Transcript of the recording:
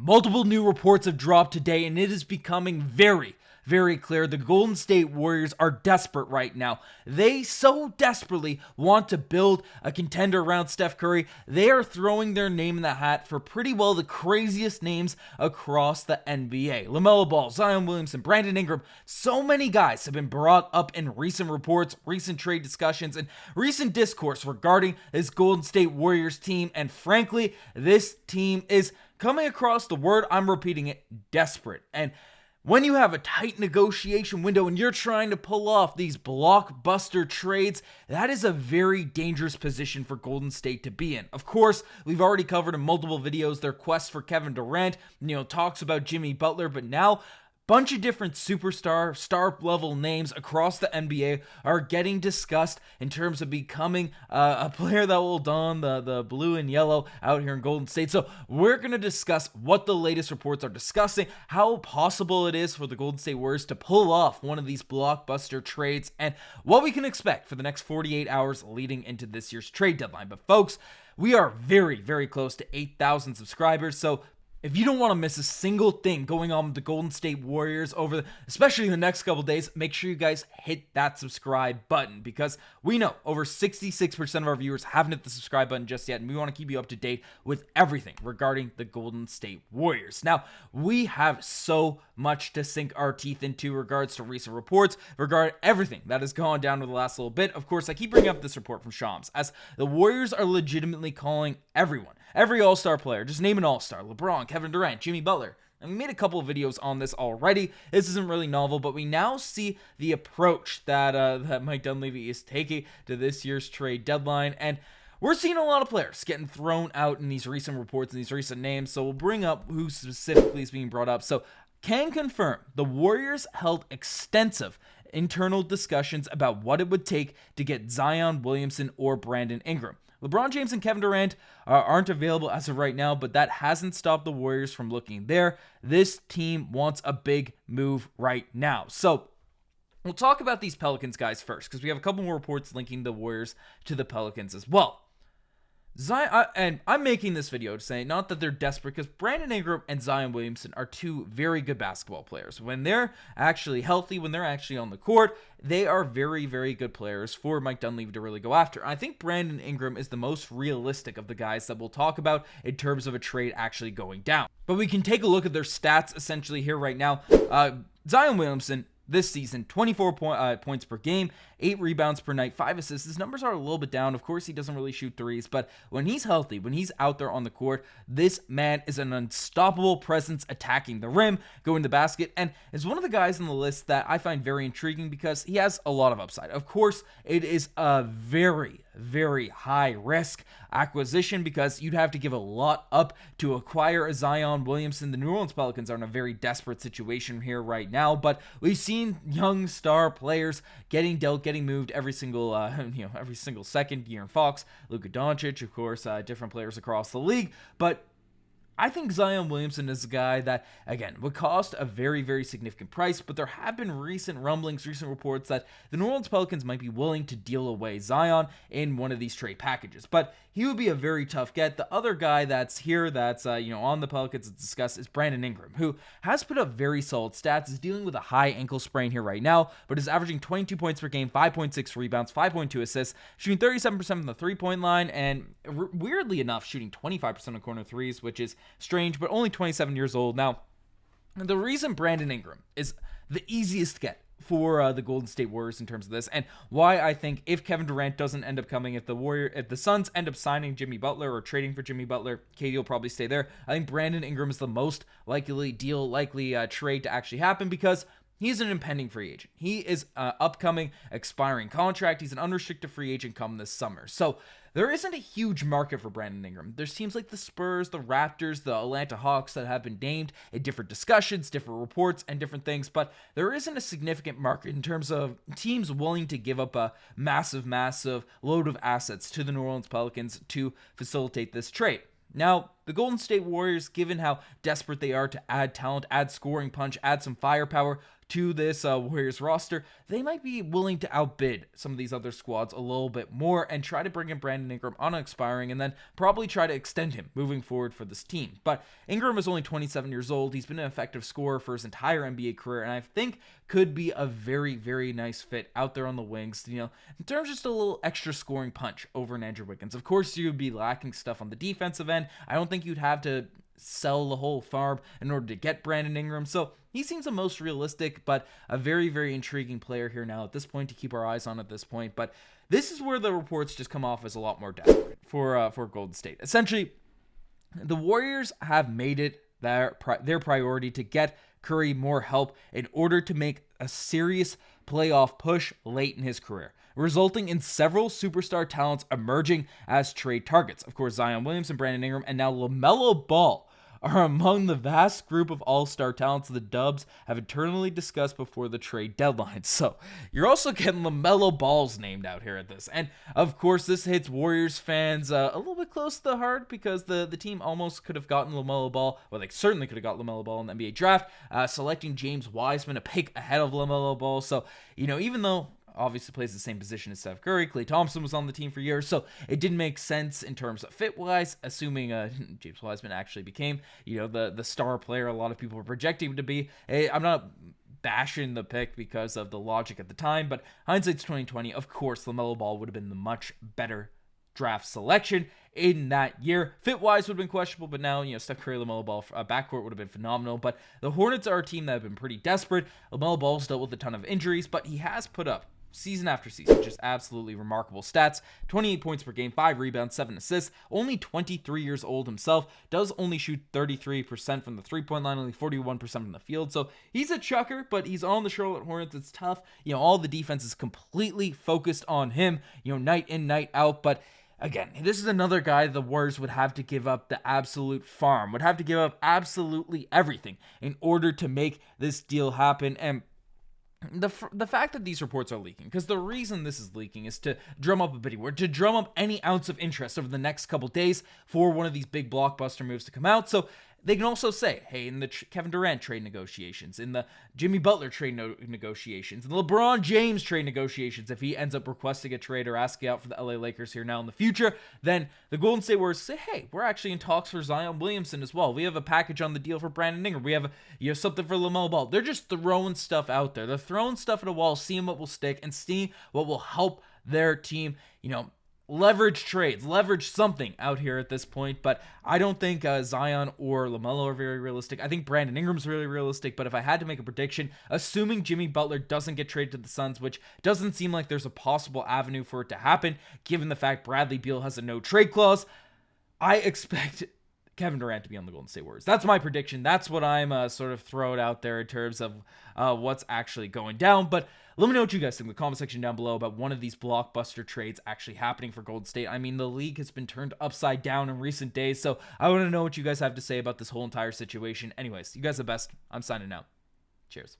Multiple new reports have dropped today, and it is becoming very clear the Golden State Warriors are desperate right now. They so desperately want to build a contender around Steph Curry. They are throwing their name in the hat for pretty well the craziest names across the NBA. LaMelo Ball, Zion Williamson, Brandin Ingram, so many guys have been brought up in recent reports, recent trade discussions, and recent discourse regarding this Golden State Warriors team. And frankly, this team is coming across the word, I'm repeating it, desperate. And when you have a tight negotiation window and you're trying to pull off these blockbuster trades, that is a very dangerous position for Golden State to be in. Of course, we've already covered in multiple videos their quest for Kevin Durant, talks about Jimmy Butler, but now bunch of different superstar, star level names across the NBA are getting discussed in terms of becoming a player that will don the blue and yellow out here in Golden State. So we're going to discuss what the latest reports are discussing, how possible it is for the Golden State Warriors to pull off one of these blockbuster trades, and what we can expect for the next 48 hours leading into this year's trade deadline. But folks, we are very close to 8,000 subscribers, so if you don't want to miss a single thing going on with the Golden State Warriors especially the next couple days, make sure you guys hit that subscribe button, because we know over 66% of our viewers haven't hit the subscribe button just yet, and we want to keep you up to date with everything regarding the Golden State Warriors. Now, we have so much to sink our teeth into regards to recent reports, regarding everything that has gone down over the last little bit. Of course, I keep bringing up this report from Shams, as the Warriors are legitimately calling every all-star player, just name an all-star, LeBron, Kevin Durant, Jimmy Butler. And we made a couple of videos on this already. This isn't really novel, but we now see the approach that Mike Dunleavy is taking to this year's trade deadline. And we're seeing a lot of players getting thrown out in these recent reports and these recent names. So we'll bring up who specifically is being brought up. So can confirm the Warriors held extensive internal discussions about what it would take to get Zion Williamson or Brandin Ingram. LeBron James and Kevin Durant aren't available as of right now, but that hasn't stopped the Warriors from looking there. This team wants a big move right now. So we'll talk about these Pelicans guys first, because we have a couple more reports linking the Warriors to the Pelicans as well. Zion, and I'm making this video to say not that they're desperate, because Brandin Ingram and Zion Williamson are two very good basketball players. When they're actually healthy, when they're actually on the court, they are very good players for Mike Dunleavy to really go after. I think Brandin Ingram is the most realistic of the guys that we'll talk about in terms of a trade actually going down. But we can take a look at their stats essentially here right now. Zion Williamson, this season, 24 points per game, 8 rebounds per night, 5 assists. His numbers are a little bit down. Of course, he doesn't really shoot threes, but when he's healthy, when he's out there on the court, this man is an unstoppable presence attacking the rim, going to the basket, and is one of the guys on the list that I find very intriguing because he has a lot of upside. Of course, it is a very high risk acquisition because you'd have to give a lot up to acquire a Zion Williamson. The New Orleans Pelicans are in a very desperate situation here right now, but we've seen young star players getting dealt, getting moved every single second. De'Aaron Fox, Luka Doncic, of course, different players across the league, but I think Zion Williamson is a guy that, again, would cost a very significant price, but there have been recent rumblings, recent reports that the New Orleans Pelicans might be willing to deal away Zion in one of these trade packages, but he would be a very tough get. The other guy that's here that's, on the Pelicans to discuss is Brandin Ingram, who has put up very solid stats, is dealing with a high ankle sprain here right now, but is averaging 22 points per game, 5.6 rebounds, 5.2 assists, shooting 37% from the three-point line, and weirdly enough, shooting 25% of corner threes, which is strange, but only 27 years old. Now, the reason Brandin Ingram is the easiest get for the Golden State Warriors in terms of this, and why I think if Kevin Durant doesn't end up coming, if the Suns end up signing Jimmy Butler or trading for Jimmy Butler, KD will probably stay there. I think Brandin Ingram is the most likely trade to actually happen because he's an impending free agent. He is an upcoming expiring contract. He's an unrestricted free agent come this summer. So there isn't a huge market for Brandin Ingram. There's teams like the Spurs, the Raptors, the Atlanta Hawks that have been named in different discussions, different reports, and different things, but there isn't a significant market in terms of teams willing to give up a massive load of assets to the New Orleans Pelicans to facilitate this trade. Now, the Golden State Warriors, given how desperate they are to add talent, add scoring punch, add some firepower to this Warriors roster, they might be willing to outbid some of these other squads a little bit more and try to bring in Brandon Ingram on expiring and then probably try to extend him moving forward for this team. But Ingram is only 27 years old. He's been an effective scorer for his entire NBA career, and I think could be a very, very nice fit out there on the wings, in terms of just a little extra scoring punch over an Andrew Wiggins. Of course, you would be lacking stuff on the defensive end. I don't think you'd have to sell the whole farm in order to get Brandon Ingram, so he seems the most realistic, but a very, very intriguing player here now at this point to keep our eyes on at this point. But this is where the reports just come off as a lot more desperate for Golden State. Essentially, the Warriors have made it their priority to get Curry more help in order to make a serious playoff push late in his career, resulting in several superstar talents emerging as trade targets. Of course, Zion Williamson, Brandon Ingram, and now LaMelo Ball are among the vast group of all-star talents the Dubs have internally discussed before the trade deadline. So you're also getting LaMelo Balls named out here at this. And of course, this hits Warriors fans a little bit close to the heart because the team almost could have gotten LaMelo Ball. Well, they certainly could have got LaMelo Ball in the NBA draft, selecting James Wiseman, a pick ahead of LaMelo Ball. So, even though obviously plays the same position as Steph Curry, Klay Thompson was on the team for years, so it didn't make sense in terms of fit-wise, assuming James Wiseman actually became, the star player a lot of people were projecting him to be. I'm not bashing the pick because of the logic at the time, but hindsight's 2020. Of course, LaMelo Ball would have been the much better draft selection in that year. Fit-wise would have been questionable, but now, Steph Curry, LaMelo Ball, backcourt would have been phenomenal. But the Hornets are a team that have been pretty desperate. LaMelo Ball's dealt with a ton of injuries, but he has put up season after season, just absolutely remarkable stats. 28 points per game, 5 rebounds, 7 assists, only 23 years old himself, does only shoot 33% from the three-point line, only 41% from the field, so he's a chucker, but he's on the Charlotte Hornets. It's tough. All the defense is completely focused on him, night in, night out, but again, this is another guy the Warriors would have to give up the absolute farm, would have to give up absolutely everything in order to make this deal happen. And the fact that these reports are leaking, because the reason this is leaking is to drum up a bidding war, to drum up any ounce of interest over the next couple days for one of these big blockbuster moves to come out. So they can also say, hey, in the Kevin Durant trade negotiations, in the Jimmy Butler trade negotiations, in the LeBron James trade negotiations, if he ends up requesting a trade or asking out for the LA Lakers here now in the future, then the Golden State Warriors say, hey, we're actually in talks for Zion Williamson as well. We have a package on the deal for Brandon Ingram. We have something for LaMelo Ball. They're just throwing stuff out there. They're throwing stuff at a wall, seeing what will stick and seeing what will help their team, leverage trades, leverage something out here at this point. But I don't think Zion or LaMelo are very realistic. I think Brandon Ingram's really realistic, but if I had to make a prediction, assuming Jimmy Butler doesn't get traded to the Suns, which doesn't seem like there's a possible avenue for it to happen, given the fact Bradley Beal has a no trade clause, I expect Kevin Durant to be on the Golden State Warriors. That's my prediction. That's what I'm sort of throwing out there in terms of what's actually going down. But let me know what you guys think in the comment section down below about one of these blockbuster trades actually happening for Golden State. I mean, the league has been turned upside down in recent days, so I want to know what you guys have to say about this whole entire situation. Anyways, you guys are the best. I'm signing out. Cheers.